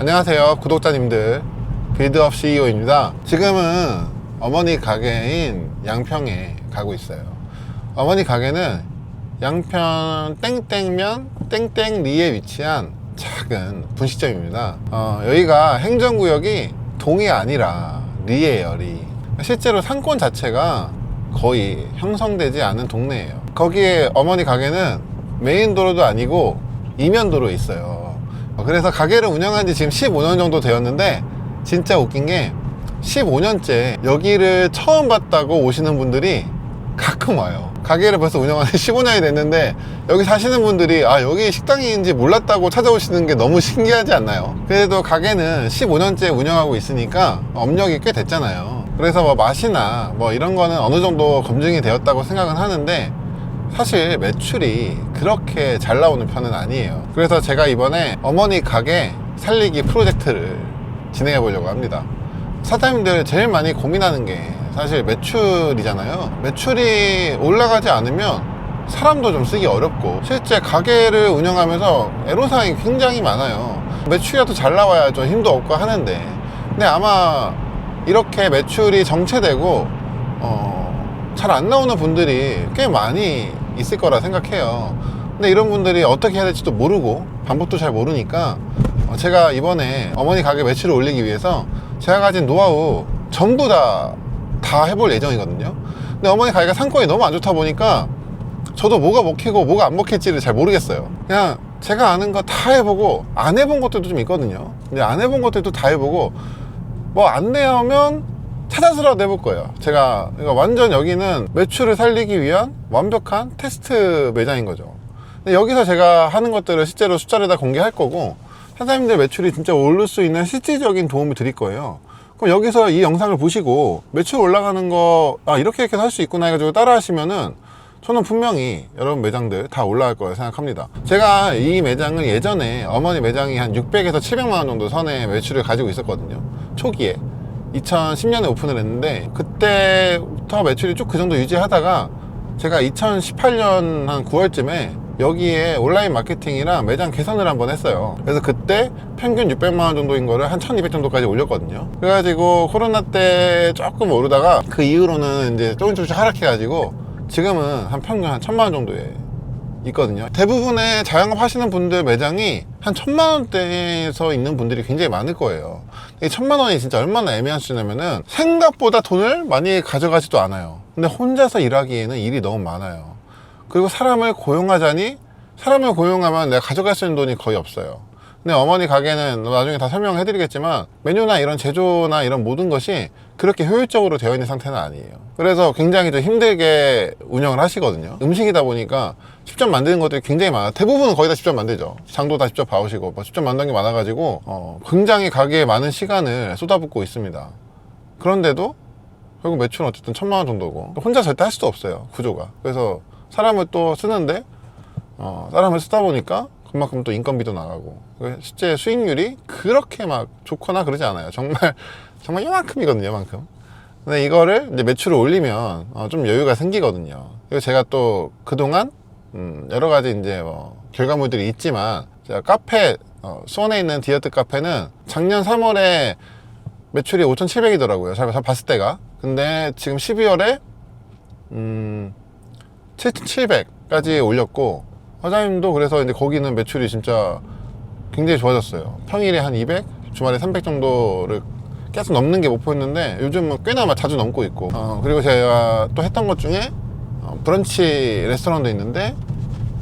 안녕하세요 구독자님들, 빌드업 CEO입니다. 지금은 어머니 가게인 양평에 가고 있어요. 어머니 가게는 양평 땡땡면 땡땡리에 위치한 작은 분식점입니다. 여기가 행정구역이 동이 아니라 리예요. 리. 실제로 상권 자체가 거의 형성되지 않은 동네예요. 거기에 어머니 가게는 메인 도로도 아니고 이면도로에 있어요. 그래서 가게를 운영한 지 지금 15년 정도 되었는데, 진짜 웃긴 게 15년째 여기를 처음 봤다고 오시는 분들이 가끔 와요. 가게를 벌써 운영한 지 15년이 됐는데 여기 사시는 분들이 여기 식당인지 몰랐다고 찾아오시는 게 너무 신기하지 않나요? 그래도 가게는 15년째 운영하고 있으니까 업력이 꽤 됐잖아요. 그래서 뭐 맛이나 뭐 이런 거는 어느 정도 검증이 되었다고 생각은 하는데, 사실 매출이 그렇게 잘 나오는 편은 아니에요. 그래서 제가 이번에 어머니 가게 살리기 프로젝트를 진행해 보려고 합니다. 사장님들 제일 많이 고민하는 게 사실 매출이잖아요. 매출이 올라가지 않으면 사람도 좀 쓰기 어렵고, 실제 가게를 운영하면서 애로사항이 굉장히 많아요. 매출이라도 잘 나와야 좀 힘도 없고 하는데, 근데 아마 이렇게 매출이 정체되고 잘 안 나오는 분들이 꽤 많이 있을 거라 생각해요. 근데 이런 분들이 어떻게 해야 될지도 모르고 방법도 잘 모르니까 제가 이번에 어머니 가게 매출을 올리기 위해서 제가 가진 노하우 전부 다 해볼 예정이거든요. 근데 어머니 가게가 상권이 너무 안 좋다 보니까 저도 뭐가 먹히고 뭐가 안 먹힐지를 잘 모르겠어요. 그냥 제가 아는 거 다 해보고, 안 해본 것들도 좀 있거든요. 근데 안 해본 것들도 다 해보고, 뭐 안 내면 찾아서라도 해볼 거예요. 제가 완전 여기는 매출을 살리기 위한 완벽한 테스트 매장인 거죠. 근데 여기서 제가 하는 것들을 실제로 숫자를 다 공개할 거고, 사장님들 매출이 진짜 오를 수 있는 실질적인 도움을 드릴 거예요. 그럼 여기서 이 영상을 보시고 매출 올라가는 거 이렇게 할 수 있구나 해가지고 따라 하시면은 저는 분명히 여러분 매장들 다 올라갈 거라고 생각합니다. 제가 이 매장을 예전에 어머니 매장이 한 600에서 700만 원 정도 선의 매출을 가지고 있었거든요. 초기에 2010년에 오픈을 했는데, 그때부터 매출이 쭉 그 정도 유지하다가 제가 2018년 한 9월쯤에 여기에 온라인 마케팅이랑 매장 개선을 한번 했어요. 그래서 그때 평균 600만 원 정도인 거를 한 1200 정도까지 올렸거든요. 그래가지고 코로나 때 조금 오르다가 그 이후로는 이제 조금씩 하락해가지고 지금은 한 평균 한 1000만 원 정도에 있거든요. 대부분의 자영업 하시는 분들 매장이 한 1000만 원대에서 있는 분들이 굉장히 많을 거예요. 이 1000만 원이 진짜 얼마나 애매한 수냐면은 생각보다 돈을 많이 가져가지도 않아요. 근데 혼자서 일하기에는 일이 너무 많아요. 그리고 사람을 고용하자니, 사람을 고용하면 내가 가져갈 수 있는 돈이 거의 없어요. 근데 어머니 가게는 나중에 다 설명해 드리겠지만 메뉴나 이런 제조나 이런 모든 것이 그렇게 효율적으로 되어 있는 상태는 아니에요. 그래서 굉장히 좀 힘들게 운영을 하시거든요. 음식이다 보니까 직접 만드는 것들이 굉장히 많아요. 대부분은 거의 다 직접 만들죠. 장도 다 직접 봐오시고 직접 만드는 게 많아가지고 굉장히 가게에 많은 시간을 쏟아붓고 있습니다. 그런데도 결국 매출은 어쨌든 1000만 원 정도고, 혼자 절대 할 수도 없어요, 구조가. 그래서 사람을 또 쓰는데 사람을 쓰다 보니까 그만큼 또 인건비도 나가고, 실제 수익률이 그렇게 막 좋거나 그러지 않아요. 정말 요만큼이거든요, 요만큼. 근데 이거를 이제 매출을 올리면 좀 여유가 생기거든요. 그리고 제가 또 그동안 여러 가지 이제 결과물들이 있지만, 제가 카페 수원에 있는 디어트 카페는 작년 3월에 매출이 5700이더라고요. 제가 봤을 때가. 근데 지금 12월에 7700까지 올렸고, 사장님도 그래서 이제 거기는 매출이 진짜 굉장히 좋아졌어요. 평일에 한 200, 주말에 300 정도를 계속 넘는 게 목표였는데 요즘은 꽤나 자주 넘고 있고, 그리고 제가 또 했던 것 중에 브런치 레스토랑도 있는데,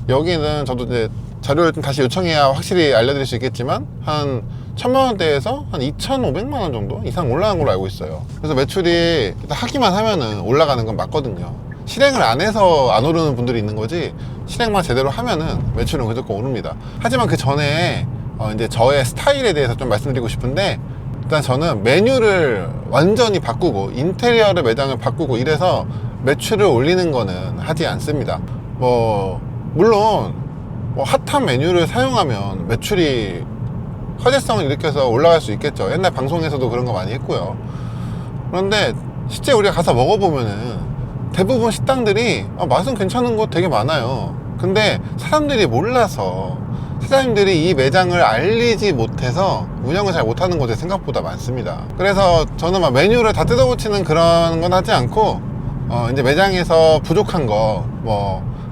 여기는 저도 이제 자료를 좀 다시 요청해야 확실히 알려드릴 수 있겠지만 한 1000만 원대에서 한 2500만 원 정도 이상 올라간 걸로 알고 있어요. 그래서 매출이 하기만 하면은 올라가는 건 맞거든요. 실행을 안 해서 안 오르는 분들이 있는 거지, 실행만 제대로 하면은 매출은 무조건 오릅니다. 하지만 그 전에 이제 저의 스타일에 대해서 좀 말씀드리고 싶은데, 일단 저는 메뉴를 완전히 바꾸고 인테리어를 매장을 바꾸고 이래서 매출을 올리는 거는 하지 않습니다. 물론 핫한 메뉴를 사용하면 매출이 화제성을 일으켜서 올라갈 수 있겠죠. 옛날 방송에서도 그런 거 많이 했고요. 그런데 실제 우리가 가서 먹어보면은 대부분 식당들이 맛은 괜찮은 곳 되게 많아요. 근데 사람들이 몰라서 사장님들이 이 매장을 알리지 못해서 운영을 잘 못하는 곳이 생각보다 많습니다. 그래서 저는 막 메뉴를 다 뜯어고치는 그런 건 하지 않고 이제 매장에서 부족한 거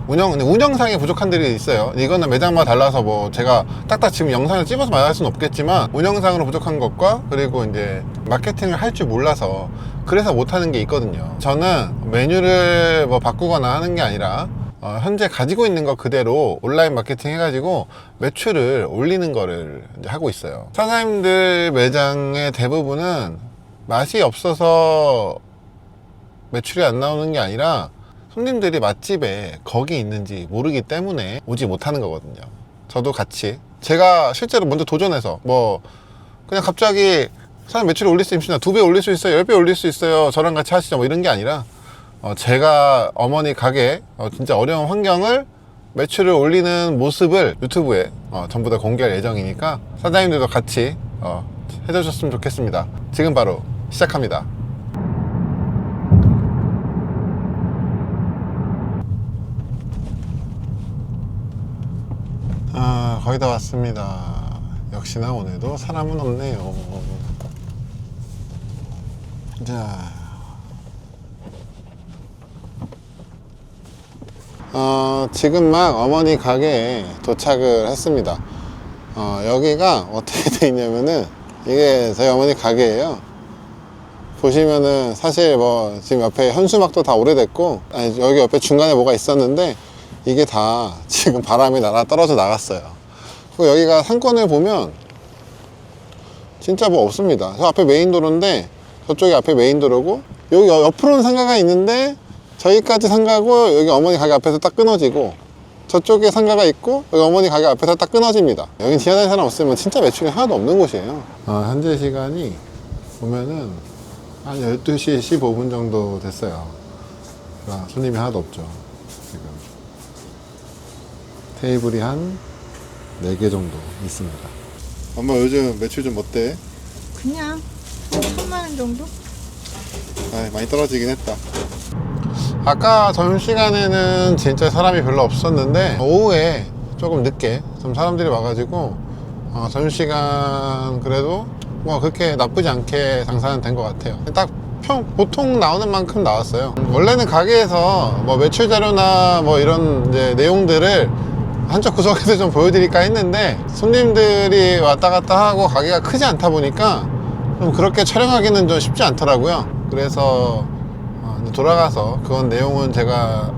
운영상에 부족한 들이 있어요. 이거는 매장마다 달라서 뭐 제가 딱딱 지금 영상을 찍어서 말할 수는 없겠지만, 운영상으로 부족한 것과 그리고 이제 마케팅을 할 줄 몰라서 그래서 못하는 게 있거든요. 저는 메뉴를 뭐 바꾸거나 하는 게 아니라 현재 가지고 있는 거 그대로 온라인 마케팅 해가지고 매출을 올리는 거를 이제 하고 있어요. 사장님들 매장의 대부분은 맛이 없어서 매출이 안 나오는 게 아니라 손님들이 맛집에 거기 있는지 모르기 때문에 오지 못하는 거거든요. 저도 같이 제가 실제로 먼저 도전해서 뭐 그냥 갑자기 사장님 매출을 올릴 수 있습니다, 2배 올릴 수 있어요, 10배 올릴 수 있어요, 저랑 같이 하시죠, 뭐 이런 게 아니라 제가 어머니 가게 진짜 어려운 환경을 매출을 올리는 모습을 유튜브에 전부 다 공개할 예정이니까 사장님들도 같이 해주셨으면 좋겠습니다. 지금 바로 시작합니다. 거의 다 왔습니다. 역시나 오늘도 사람은 없네요. 자, 지금 막 어머니 가게에 도착을 했습니다. 여기가 어떻게 돼 있냐면은, 이게 저희 어머니 가게예요. 보시면은 사실 뭐 지금 옆에 현수막도 다 오래됐고, 여기 옆에 중간에 뭐가 있었는데 이게 다 지금 바람이 날아 떨어져 나갔어요. 그리고 여기가 상권을 보면 진짜 뭐 없습니다. 저 앞에 메인도로인데, 저쪽이 앞에 메인도로고, 여기 옆으로는 상가가 있는데 저기까지 상가고, 여기 어머니 가게 앞에서 딱 끊어지고, 저쪽에 상가가 있고 여기 어머니 가게 앞에서 딱 끊어집니다. 여긴 지나다니는 사람 없으면 진짜 매출이 하나도 없는 곳이에요. 현재 시간이 보면은 한 12시 15분 정도 됐어요. 손님이 하나도 없죠. 지금 테이블이 한 4개 정도 있습니다. 엄마 요즘 매출 좀 어때? 그냥 3만 원 정도? 많이 떨어지긴 했다. 아까 점심시간에는 진짜 사람이 별로 없었는데 오후에 조금 늦게 좀 사람들이 와가지고 점심시간 그래도 뭐 그렇게 나쁘지 않게 장사는 된 것 같아요. 딱 보통 나오는 만큼 나왔어요. 원래는 가게에서 뭐 매출 자료나 뭐 이런 이제 내용들을 한쪽 구석에서 좀 보여드릴까 했는데, 손님들이 왔다 갔다 하고 가게가 크지 않다 보니까 좀 그렇게 촬영하기는 좀 쉽지 않더라고요. 그래서 돌아가서 그건 내용은 제가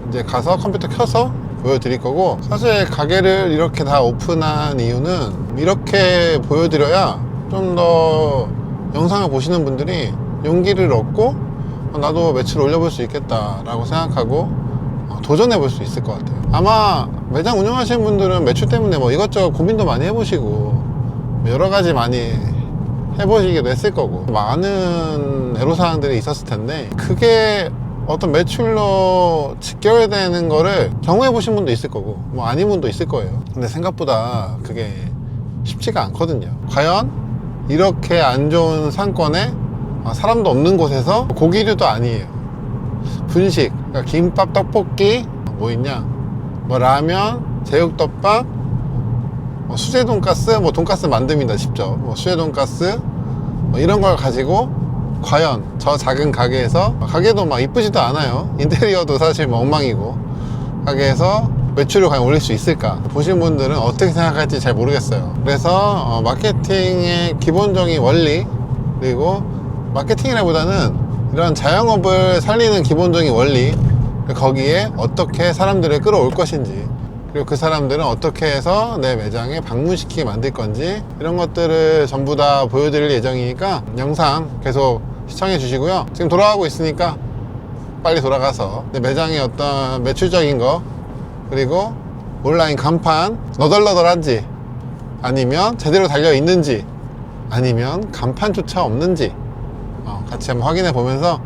이제 가서 컴퓨터 켜서 보여드릴 거고, 사실 가게를 이렇게 다 오픈한 이유는 이렇게 보여드려야 좀 더 영상을 보시는 분들이 용기를 얻고 나도 매출 올려볼 수 있겠다 라고 생각하고 도전해 볼 수 있을 것 같아요. 아마 매장 운영하시는 분들은 매출 때문에 뭐 이것저것 고민도 많이 해보시고 여러 가지 많이 해보시기도 했을 거고, 많은 애로사항들이 있었을 텐데 그게 어떤 매출로 직결되는 거를 경험해 보신 분도 있을 거고 뭐 아닌 분도 있을 거예요. 근데 생각보다 그게 쉽지가 않거든요. 과연 이렇게 안 좋은 상권에 사람도 없는 곳에서 고기류도 아니에요, 분식, 그러니까 김밥, 떡볶이, 뭐 있냐, 뭐 라면, 제육덮밥, 뭐 수제 돈가스, 뭐 돈가스 만듭니다 직접, 뭐 수제 돈가스 뭐 이런 걸 가지고 과연 저 작은 가게에서, 가게도 막 이쁘지도 않아요, 인테리어도 사실 뭐 엉망이고, 가게에서 매출을 과연 올릴 수 있을까? 보신 분들은 어떻게 생각할지 잘 모르겠어요. 그래서 마케팅의 기본적인 원리, 그리고 마케팅이라기보다는 이런 자영업을 살리는 기본적인 원리, 거기에 어떻게 사람들을 끌어올 것인지, 그리고 그 사람들은 어떻게 해서 내 매장에 방문시키게 만들 건지, 이런 것들을 전부 다 보여드릴 예정이니까 영상 계속 시청해 주시고요. 지금 돌아가고 있으니까 빨리 돌아가서 내 매장의 어떤 매출적인 거, 그리고 온라인 간판 너덜너덜한지, 아니면 제대로 달려 있는지, 아니면 간판조차 없는지 같이 한번 확인해 보면서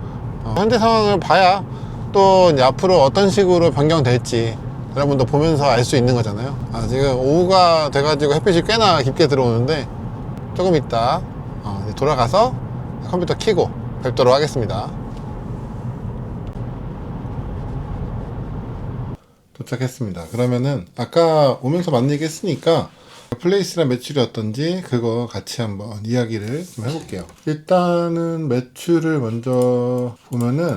현재 상황을 봐야 또 이제 앞으로 어떤 식으로 변경될지 여러분도 보면서 알 수 있는 거잖아요. 지금 오후가 돼가지고 햇빛이 꽤나 깊게 들어오는데 조금 있다 돌아가서 컴퓨터 켜고 뵙도록 하겠습니다. 도착했습니다. 그러면은 아까 오면서 맞는 얘기 했으니까 플레이스랑 매출이 어떤지 그거 같이 한번 이야기를 좀 해볼게요. 일단은 매출을 먼저 보면은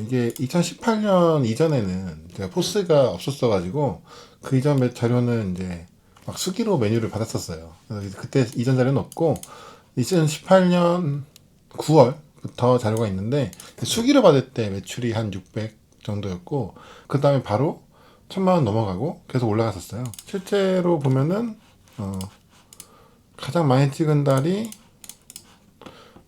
이게 2018년 이전에는 제가 포스가 없었어 가지고 그 이전 자료는 이제 막 수기로 메뉴를 받았었어요. 그래서 그때 이전 자료는 없고 2018년 9월부터 자료가 있는데 수기로 받을 때 매출이 한 600 정도였고 그 다음에 바로 1000만 원 넘어가고 계속 올라갔었어요. 실제로 보면은 가장 많이 찍은 달이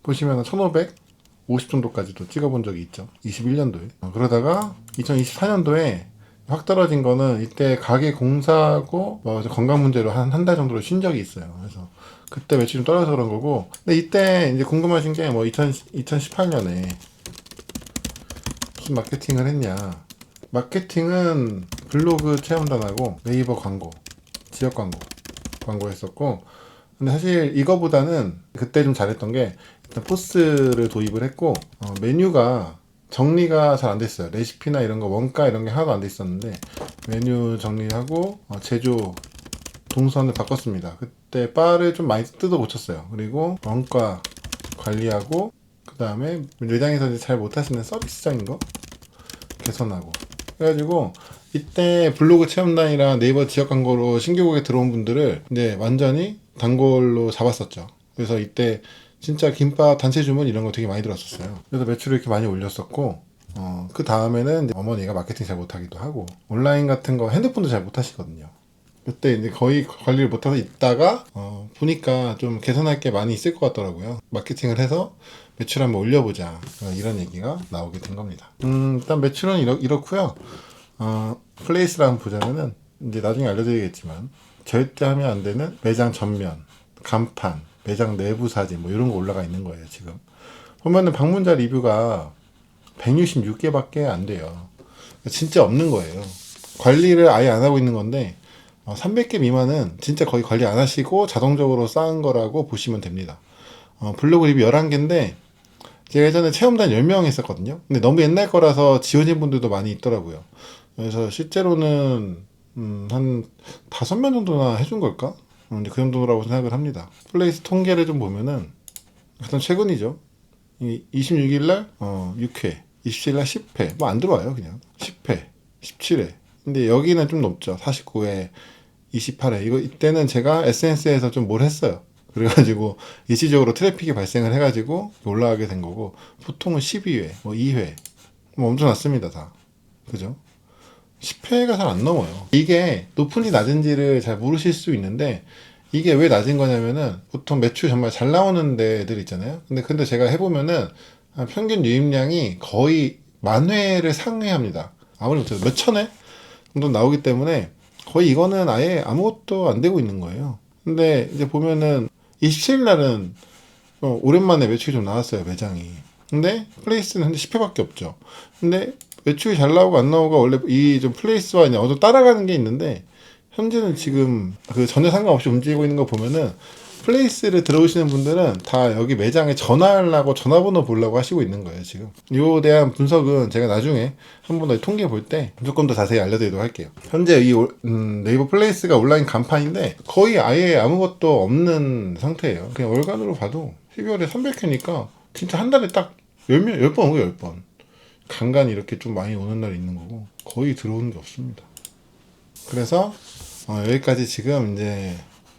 보시면 1550 정도까지도 찍어본 적이 있죠. 21년도에. 그러다가 2024년도에 확 떨어진 거는 이때 가게 공사하고 건강 문제로 한 달 정도로 쉰 적이 있어요. 그래서 그때 매출이 좀 떨어져서 그런 거고. 근데 이때 이제 궁금하신 게 2018년에 무슨 마케팅을 했냐. 마케팅은 블로그 체험단하고 네이버 광고, 지역 광고 했었고, 근데 사실 이거보다는 그때 좀 잘했던 게 일단 포스를 도입을 했고 메뉴가 정리가 잘 안 됐어요. 레시피나 이런 거 원가 이런 게 하나도 안 돼 있었는데 메뉴 정리하고 제조 동선을 바꿨습니다. 그때 바를 좀 많이 뜯어 고쳤어요. 그리고 원가 관리하고 그 다음에 매장에서 이제 잘 못하시는 서비스적인 거 개선하고 그래가지고 이때 블로그 체험단이랑 네이버 지역 광고로 신규 고객 들어온 분들을 이제 완전히 단골로 잡았었죠. 그래서 이때 진짜 김밥 단체 주문 이런 거 되게 많이 들었었어요. 그래서 매출을 이렇게 많이 올렸었고 그 다음에는 이제 어머니가 마케팅 잘 못하기도 하고 온라인 같은 거 핸드폰도 잘 못하시거든요. 그때 이제 거의 관리를 못하고 있다가 보니까 좀 개선할 게 많이 있을 것 같더라고요. 마케팅을 해서 매출 한번 올려보자 이런 얘기가 나오게 된 겁니다. 일단 매출은 이렇고요. 플레이스를 한번 보자면은 이제 나중에 알려드리겠지만 절대 하면 안 되는 매장 전면, 간판, 매장 내부 사진 뭐 이런 거 올라가 있는 거예요. 지금 보면은 방문자 리뷰가 166개밖에 안 돼요. 진짜 없는 거예요. 관리를 아예 안 하고 있는 건데 300개 미만은 진짜 거의 관리 안 하시고 자동적으로 쌓은 거라고 보시면 됩니다. 블로그 리뷰 11개인데 제가 예전에 체험단 10명 했었거든요. 근데 너무 옛날 거라서 지워진 분들도 많이 있더라고요. 그래서 실제로는 한 5명 정도나 해준 걸까? 이제 그 정도라고 생각을 합니다. 플레이스 통계를 좀 보면은 가장 최근이죠. 26일날 6회, 27일날 10회 뭐 안 들어와요. 그냥 10회, 17회. 근데 여기는 좀 높죠. 49회, 28회. 이때는 제가 SNS에서 좀 뭘 했어요. 그래가지고 일시적으로 트래픽이 발생을 해가지고 올라가게 된 거고 보통은 12회, 뭐 2회 뭐 엄청 낮습니다. 다. 그죠? 10회가 잘 안 넘어요. 이게 높은지 낮은지를 잘 모르실 수 있는데 이게 왜 낮은 거냐면은 보통 매출 정말 잘 나오는 데들 있잖아요. 근데 제가 해보면은 평균 유입량이 거의 10,000회를 상회합니다. 아무리 못해도 몇천 회 정도 나오기 때문에 거의 이거는 아예 아무것도 안 되고 있는 거예요. 근데 이제 보면은 27일 날은 오랜만에 매출이 좀 나왔어요. 매장이. 근데 플레이스는 현재 10회밖에 없죠. 근데 매출이 잘 나오고 안 나오고 원래 이 좀 플레이스와 이제 어느 따라가는 게 있는데 현재는 지금 그 전혀 상관없이 움직이고 있는 거 보면은 플레이스를 들어오시는 분들은 다 여기 매장에 전화하려고 전화번호 보려고 하시고 있는 거예요. 지금 이에 대한 분석은 제가 나중에 한 번 더 통계 볼 때 조금 더 자세히 알려드리도록 할게요. 현재 이 네이버 플레이스가 온라인 간판인데 거의 아예 아무것도 없는 상태예요. 그냥 월간으로 봐도 12월에 300회니까 진짜 한 달에 딱 10번 오고 10번 간간히 이렇게 좀 많이 오는 날이 있는 거고 거의 들어오는 게 없습니다. 그래서 여기까지 지금 이제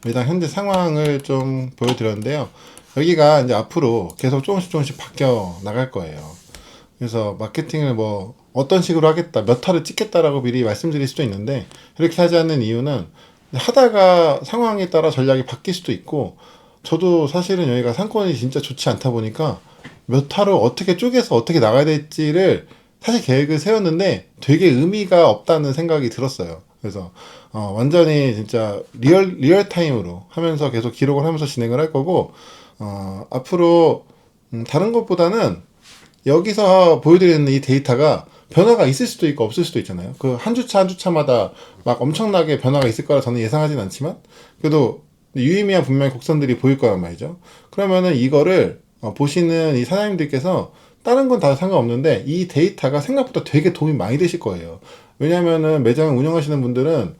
매장 현재 상황을 좀 보여드렸는데요. 여기가 이제 앞으로 계속 조금씩 바뀌어 나갈 거예요. 그래서 마케팅을 뭐 어떤 식으로 하겠다, 몇 화를 찍겠다라고 미리 말씀드릴 수도 있는데 이렇게 하지 않는 이유는 하다가 상황에 따라 전략이 바뀔 수도 있고 저도 사실은 여기가 상권이 진짜 좋지 않다 보니까 몇 화로 어떻게 쪼개서 어떻게 나가야 될지를 사실 계획을 세웠는데 되게 의미가 없다는 생각이 들었어요. 그래서 완전히 진짜 리얼 타임으로 하면서 계속 기록을 하면서 진행을 할 거고 앞으로 다른 것보다는 여기서 보여드리는 이 데이터가 변화가 있을 수도 있고 없을 수도 있잖아요. 그 한 주차마다 막 엄청나게 변화가 있을 거라 저는 예상하진 않지만 그래도 유의미한 분명히 곡선들이 보일 거란 말이죠. 그러면은 이거를 보시는 이 사장님들께서 다른 건 다 상관없는데 이 데이터가 생각보다 되게 도움이 많이 되실 거예요. 왜냐면은 매장을 운영하시는 분들은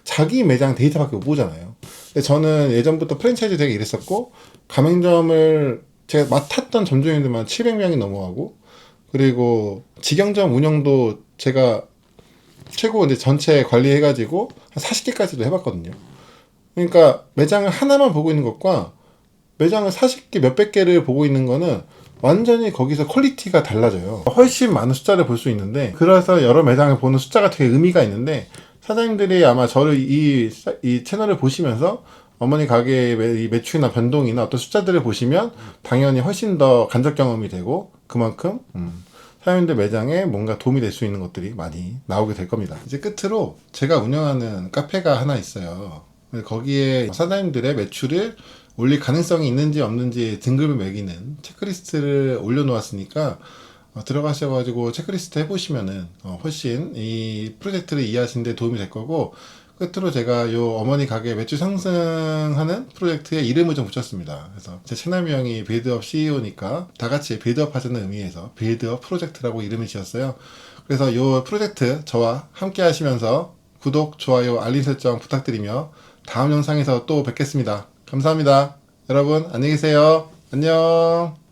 자기 매장 데이터밖에 못 보잖아요. 근데 저는 예전부터 프랜차이즈 되게 일했었고, 가맹점을 제가 맡았던 점주님들만 700명이 넘어가고, 그리고 직영점 운영도 제가 최고 이제 전체 관리해가지고 한 40개까지도 해봤거든요. 그러니까 매장을 하나만 보고 있는 것과 매장을 40개, 몇백 개를 보고 있는 거는 완전히 거기서 퀄리티가 달라져요. 훨씬 많은 숫자를 볼 수 있는데, 그래서 여러 매장을 보는 숫자가 되게 의미가 있는데, 사장님들이 아마 저를 이 채널을 보시면서 어머니 가게의 이 매출이나 변동이나 어떤 숫자들을 보시면 당연히 훨씬 더 간접 경험이 되고, 그만큼 사장님들 매장에 뭔가 도움이 될 수 있는 것들이 많이 나오게 될 겁니다. 이제 끝으로 제가 운영하는 카페가 하나 있어요. 거기에 사장님들의 매출을 올릴 가능성이 있는지 없는지 등급을 매기는 체크리스트를 올려놓았으니까 들어가셔가지고 체크리스트 해보시면은 훨씬 이 프로젝트를 이해하시는 데 도움이 될 거고, 끝으로 제가 요 어머니 가게 매출 상승하는 프로젝트에 이름을 좀 붙였습니다. 그래서 제 채널명이 빌드업 CEO니까 다 같이 빌드업 하자는 의미에서 빌드업 프로젝트라고 이름을 지었어요. 그래서 요 프로젝트 저와 함께 하시면서 구독, 좋아요, 알림 설정 부탁드리며 다음 영상에서 또 뵙겠습니다. 감사합니다. 여러분 안녕히 계세요. 안녕.